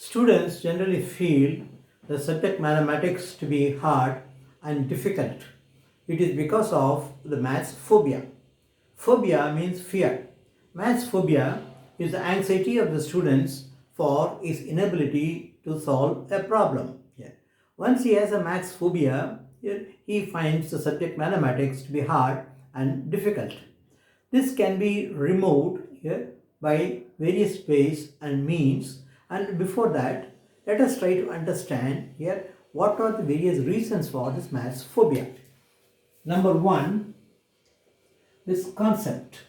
Students generally feel the subject mathematics to be hard and difficult. It is because of the maths phobia. Phobia means fear. Maths phobia is the anxiety of the students for his inability to solve a problem. Yeah. Once he has a maths phobia, he finds the subject mathematics to be hard and difficult. This can be removed here by various ways and means, and before that, let us try to understand here what are the various reasons for this maths phobia. Number one, this concept.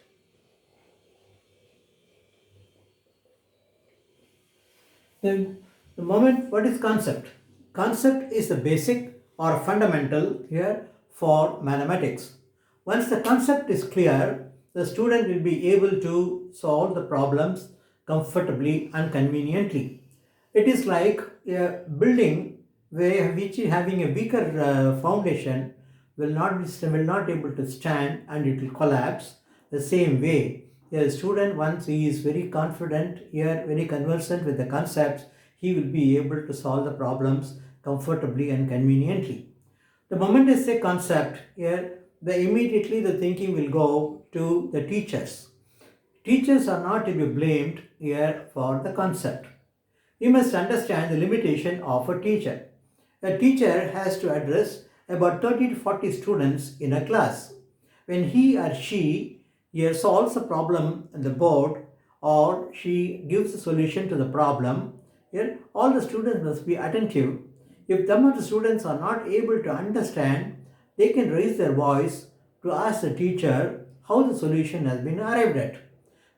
The, the moment, what is concept? Concept is the basic or fundamental here for mathematics. Once the concept is clear, the student will be able to solve the problems comfortably and conveniently. It is like a building which is having a weaker foundation will not able to stand and it will collapse. The same way, a student, once he is very confident here, very conversant with the concepts, he will be able to solve the problems comfortably and conveniently. The moment I say concept here, immediately the thinking will go to the teachers. Teachers are not to be blamed here for the concept. You must understand the limitation of a teacher. A teacher has to address about 30 to 40 students in a class. When he or she here solves a problem on the board or she gives a solution to the problem, here all the students must be attentive. If some of the students are not able to understand, they can raise their voice to ask the teacher how the solution has been arrived at.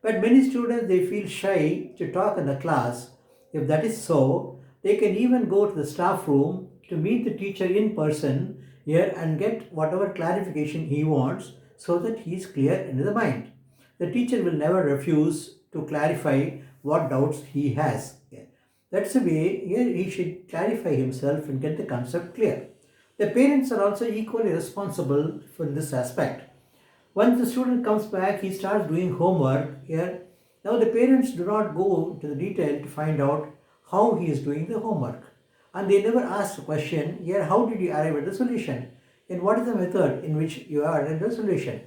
But many students, they feel shy to talk in the class. If that is so, they can even go to the staff room to meet the teacher in person here and get whatever clarification he wants so that he is clear in his mind. The teacher will never refuse to clarify what doubts he has. That's the way here he should clarify himself and get the concept clear. The parents are also equally responsible for this aspect. Once the student comes back, he starts doing homework here. Now the parents do not go to the detail to find out how he is doing the homework. And they never ask the question, here, how did you arrive at the solution? And what is the method in which you are at the solution?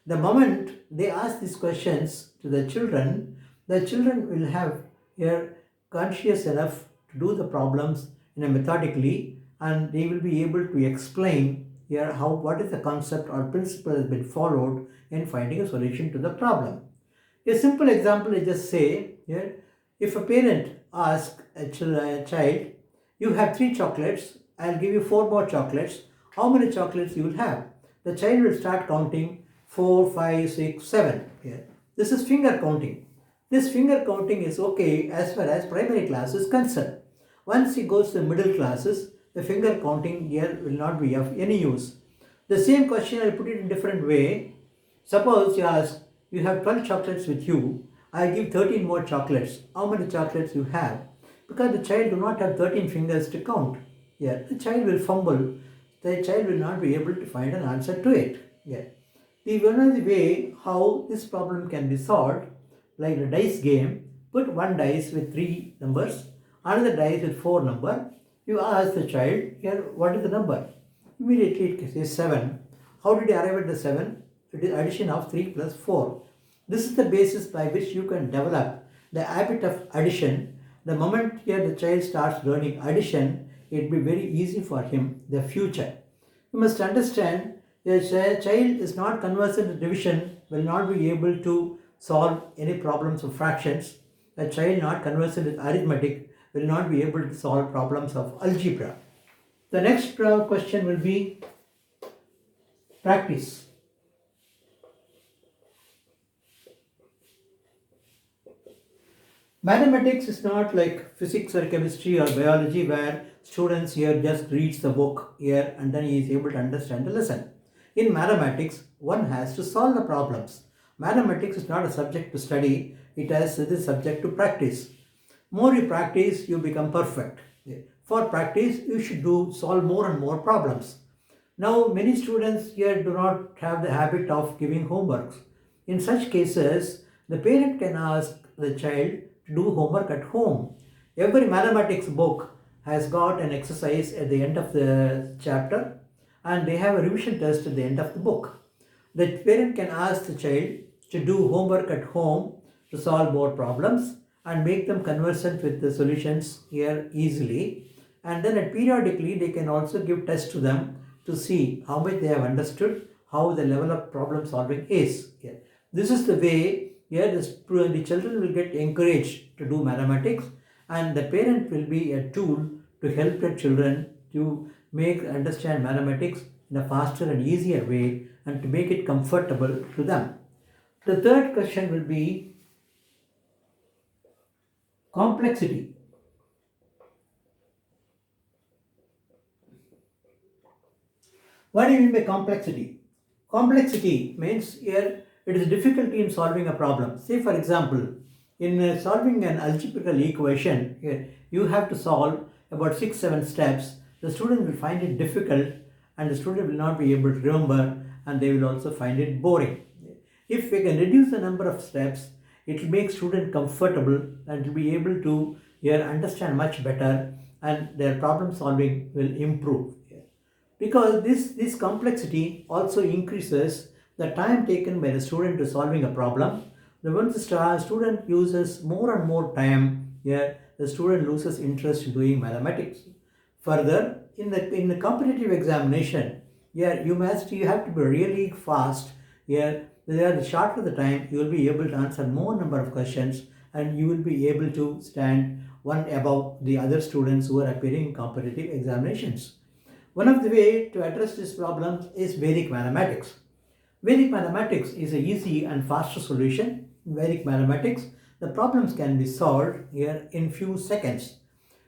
The moment they ask these questions to the children will have here conscious enough to do the problems in a methodically, and they will be able to explain here how what is the concept or principle has been followed in finding a solution to the problem. A simple example is just say here, if a parent asks a child, you have 3 chocolates, I'll give you 4 more chocolates, how many chocolates you will have? The child will start counting 4, 5, 6, 7 here. This is finger counting. This finger counting is okay as far as primary class is concerned. Once he goes to the middle classes, the finger counting here will not be of any use. The same question, I'll put it in a different way. Suppose you ask, you have 12 chocolates with you, I give 13 more chocolates. How many chocolates you have? Because the child do not have 13 fingers to count. Yeah, the child will fumble. The child will not be able to find an answer to it. Yeah. The one of the way how this problem can be solved, like a dice game, put one dice with 3 numbers, another dice with 4 number. You ask the child, here, what is the number? Immediately it says 7. How did you arrive at the 7? It is addition of 3 plus 4. This is the basis by which you can develop the habit of addition. The moment here the child starts learning addition, it will be very easy for him in the future. You must understand a child is not conversant with division, will not be able to solve any problems of fractions. A child not conversant with arithmetic will not be able to solve problems of algebra. The next question will be practice. Mathematics is not like physics or chemistry or biology where students here just reads the book here and then he is able to understand the lesson. In mathematics, one has to solve the problems. Mathematics is not a subject to study, it is subject to practice. More you practice, you become perfect. For practice, you should solve more and more problems. Now, many students here do not have the habit of giving homeworks. In such cases, the parent can ask the child to do homework at home. Every mathematics book has got an exercise at the end of the chapter, and they have a revision test at the end of the book. The parent can ask the child to do homework at home to solve more problems and make them conversant with the solutions here easily. And then periodically they can also give tests to them to see how much they have understood, how the level of problem solving is here. This is the way here the children will get encouraged to do mathematics, and the parent will be a tool to help the children to make understand mathematics in a faster and easier way and to make it comfortable to them. The third question will be complexity. What do you mean by complexity? Complexity means here it is difficulty in solving a problem. Say, for example, in solving an algebraical equation, here you have to solve about 6 7 steps. The student will find it difficult, and the student will not be able to remember, and they will also find it boring. If we can reduce the number of steps, it will make student comfortable and will be able to here understand much better, and their problem solving will improve. Because this complexity also increases the time taken by the student to solving a problem. The once the student uses more and more time here, the student loses interest in doing mathematics. Further, in the competitive examination, yeah, you have to be really fast. Yeah, the shorter the time, you will be able to answer more number of questions, and you will be able to stand one above the other students who are appearing in competitive examinations. One of the way to address this problem is Vedic mathematics. Vedic mathematics is an easy and faster solution. In Vedic mathematics, the problems can be solved here in few seconds.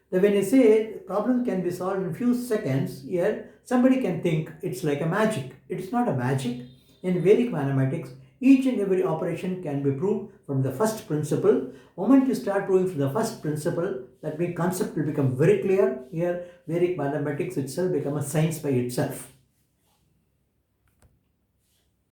When you say problems can be solved in few seconds, here somebody can think it's like a magic. It's not a magic. In Vedic mathematics, each and every operation can be proved from the first principle. The moment you start proving from the first principle, that concept will become very clear. Here, Vedic mathematics itself become a science by itself.